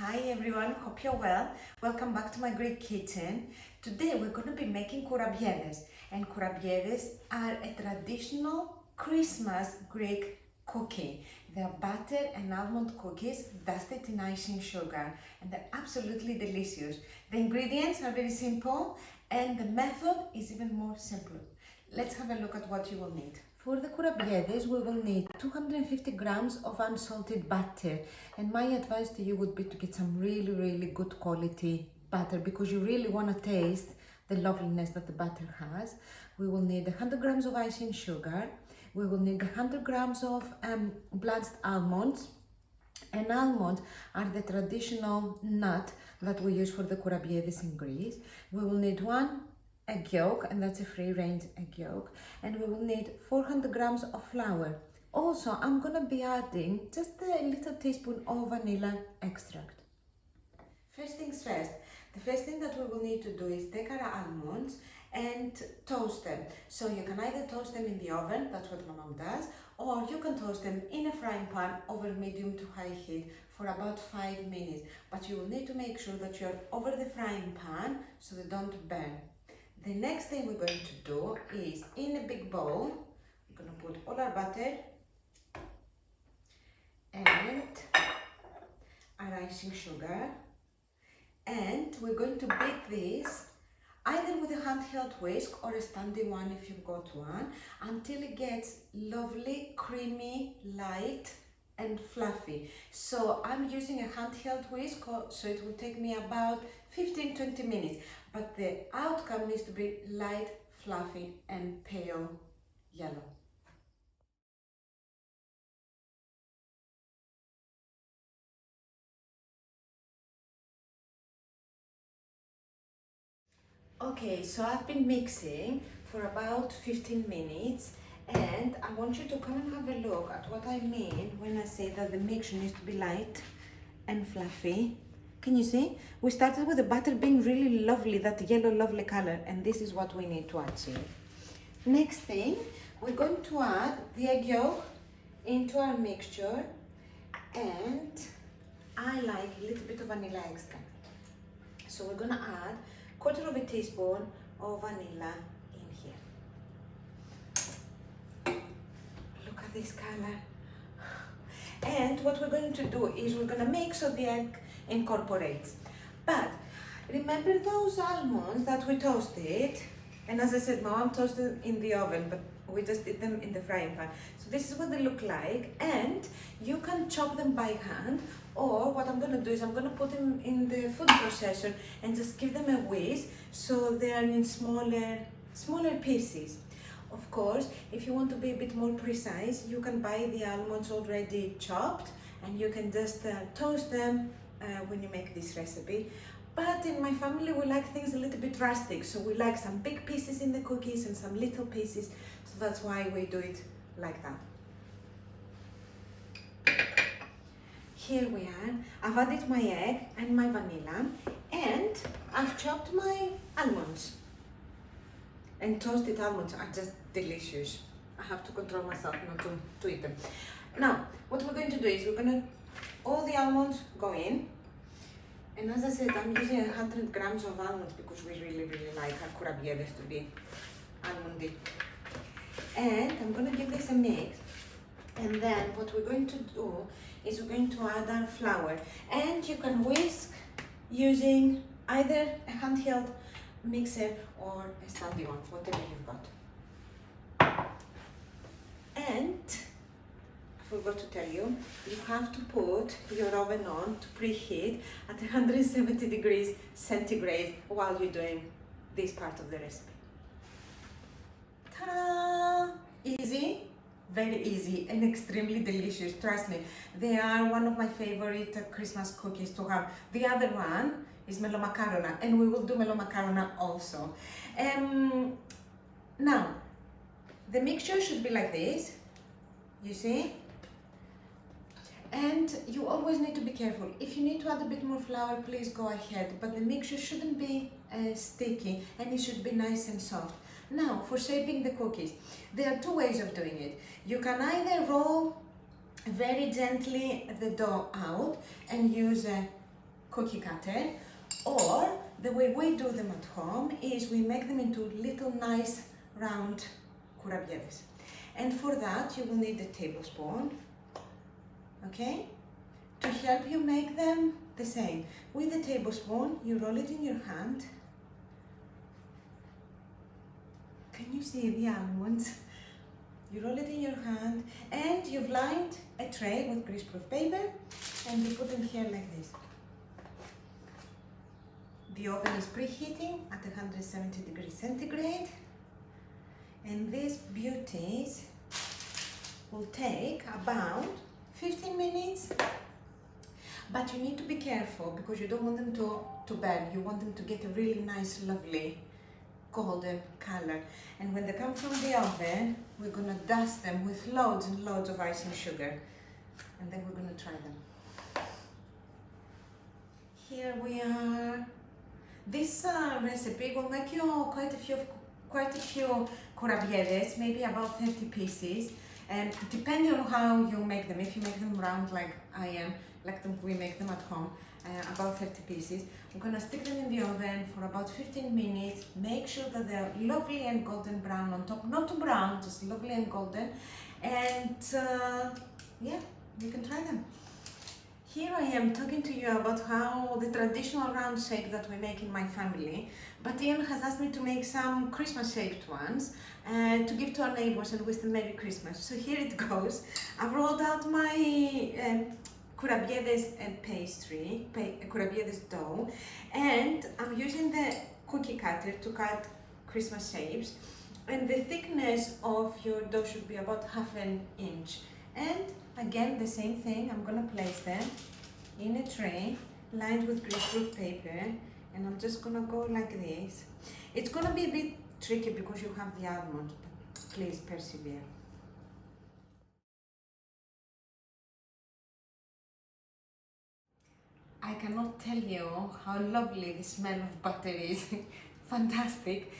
Hi everyone, hope you're well. Welcome back to my Greek kitchen. Today we're going to be making kourabiedes, and kourabiedes are a traditional Christmas Greek cookie. They're butter and almond cookies dusted in icing sugar, and they're absolutely delicious. The ingredients are very simple and the method is even more simple. Let's have a look at what you will need. For the kourabiedes, we will need 250 grams of unsalted butter, and my advice to you would be to get some really good quality butter because you really want to taste the loveliness that the butter has. We will need 100 grams of icing sugar. We will need 100 grams of blanched almonds. And almonds are the traditional nut that we use for the kourabiedes in Greece. We will need one egg yolk, and that's a free range egg yolk, and we will need 400 grams of flour. Also, I'm gonna be adding just a little teaspoon of vanilla extract. First things first, the first thing that we will need to do is take our almonds and toast them. So you can either toast them in the oven, that's what my mom does, or you can toast them in a frying pan over medium to high heat for about 5 minutes. But you will need to make sure that you're over the frying pan so they don't burn. The next thing we're going to do is, in a big bowl, we're going to put all our butter and our icing sugar, and we're going to beat this either with a handheld whisk or a standing one if you've got one, until it gets lovely, creamy, light and fluffy. So I'm using a handheld whisk, so it will take me about 15-20 minutes, but the outcome needs to be light, fluffy and pale yellow. Okay, so I've been mixing for about 15 minutes, and I want you to come and have a look at what I mean when I say that the mixture needs to be light and fluffy. Can you see? We started with the butter being really lovely, that yellow lovely color, and this is what we need to achieve. Next thing, we're going to add the egg yolk into our mixture, and I like a little bit of vanilla extract. So we're gonna add 1/4 teaspoon of vanilla in here. Look at this color. And what we're going to do is we're going to make so the egg incorporates. But remember those almonds that we toasted? And as I said, my mom toasted in the oven, but we just did them in the frying pan. So this is what they look like, and you can chop them by hand, or what I'm going to do is I'm going to put them in the food processor and just give them a whisk so they are in smaller pieces. Of course, if you want to be a bit more precise, you can buy the almonds already chopped and you can just toast them when you make this recipe. But in my family, we like things a little bit rustic, so we like some big pieces in the cookies and some little pieces, so that's why we do it like that. Here we are. I've added my egg and my vanilla, and I've chopped my almonds. And toasted almonds are just delicious. I have to control myself not to eat them. Now, what we're going to do is we're going to, all the almonds go in. And as I said, I'm using 100 grams of almonds because we really like our kourabiedes to be almondy. And I'm going to give this a mix. And then what we're going to do is we're going to add our flour. And you can whisk using either a handheld mixer or a standing one, whatever you've got. And I forgot to tell you, you have to put your oven on to preheat at 170 degrees centigrade while you're doing this part of the recipe. Ta-da! Easy, very easy and extremely delicious, trust me. They are one of my favorite Christmas cookies to have. The other one is melomakarona, and we will do melomakarona also. Now, the mixture should be like this, you see? And you always need to be careful. If you need to add a bit more flour, please go ahead, but the mixture shouldn't be sticky and it should be nice and soft. Now, for shaping the cookies, there are two ways of doing it. You can either roll very gently the dough out and use a cookie cutter, or the way we do them at home is we make them into little nice round kourabiedes. And for that you will need a tablespoon, okay? To help you make them the same. With the tablespoon, you roll it in your hand. Can you see the almonds? You roll it in your hand and you've lined a tray with greaseproof paper and you put them here like this. The oven is preheating at 170 degrees centigrade, and these beauties will take about 15 minutes. But you need to be careful because you don't want them to burn. You want them to get a really nice, lovely golden color. And when they come from the oven, we're gonna dust them with loads and loads of icing sugar. And then we're gonna try them. Here we are. This recipe will make you quite a few kourabiedes, maybe about 30 pieces. And depending on how you make them, if you make them round like I am, like we make them at home, about 30 pieces. I'm gonna stick them in the oven for about 15 minutes. Make sure that they're lovely and golden brown on top, not too brown, just lovely and golden. And yeah, you can try them. Here I am talking to you about how the traditional round shape that we make in my family, but Ian has asked me to make some Christmas shaped ones to give to our neighbors and wish them Merry Christmas. So here it goes. I've rolled out my Kourabiedes pastry, Kourabiedes dough, and I'm using the cookie cutter to cut Christmas shapes, and the thickness of your dough should be about ½ inch. And again, the same thing, I'm gonna place them in a tray lined with greaseproof paper, and I'm just gonna go like this. It's gonna be a bit tricky because you have the almonds, but please persevere. I cannot tell you how lovely the smell of butter is. Fantastic.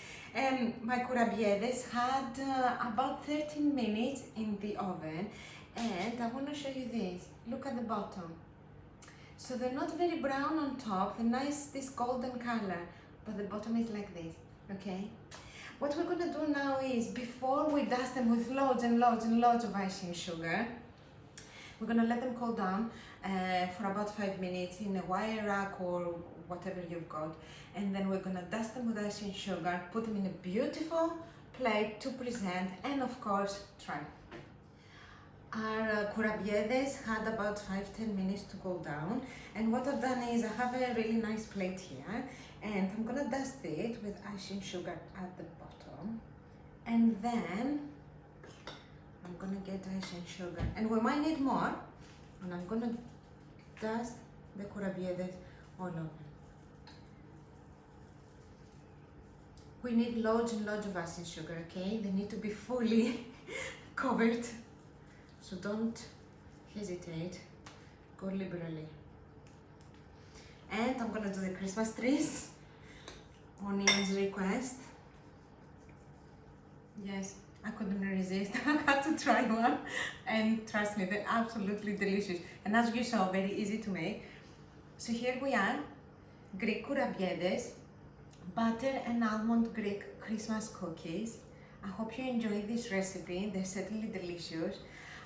My Kourabiedes had about 13 minutes in the oven, and I want to show you this. Look at the bottom. So they're not very brown on top, they're nice, this golden color, but the bottom is like this, okay? What we're gonna do now is, before we dust them with loads and loads and loads of icing sugar, we're gonna let them cool down for about 5 minutes in a wire rack or whatever you've got, and then we're gonna dust them with icing sugar, put them in a beautiful plate to present, and of course try. Our Kourabiedes had about 5-10 minutes to cool down, and what I've done is I have a really nice plate here, and I'm gonna dust it with icing sugar at the bottom, and then I'm gonna get icing sugar, and we might need more, and I'm gonna dust the Kourabiedes all over. We need loads and loads of icing sugar, okay? They need to be fully covered, so don't hesitate, go liberally. And I'm gonna do the Christmas trees on Ian's request. Yes, I couldn't resist. I had to try one, and trust me, they're absolutely delicious. And as you saw, very easy to make. So here we are, Greek Kourabiedes, butter and almond Greek Christmas cookies. I hope you enjoyed this recipe. They're certainly delicious.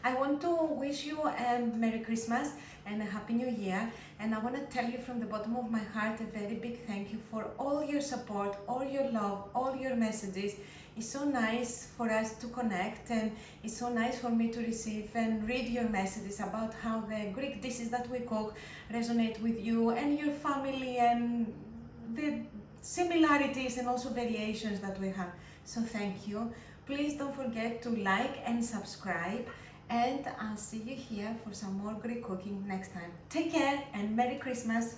I want to wish you a Merry Christmas and a Happy New Year, and I want to tell you from the bottom of my heart a very big thank you for all your support, all your love, all your messages. It's so nice for us to connect, and it's so nice for me to receive and read your messages about how the Greek dishes that we cook resonate with you and your family, and the similarities and also variations that we have. So thank you. Please don't forget to like and subscribe, and I'll see you here for some more Greek cooking next time. Take care and Merry Christmas.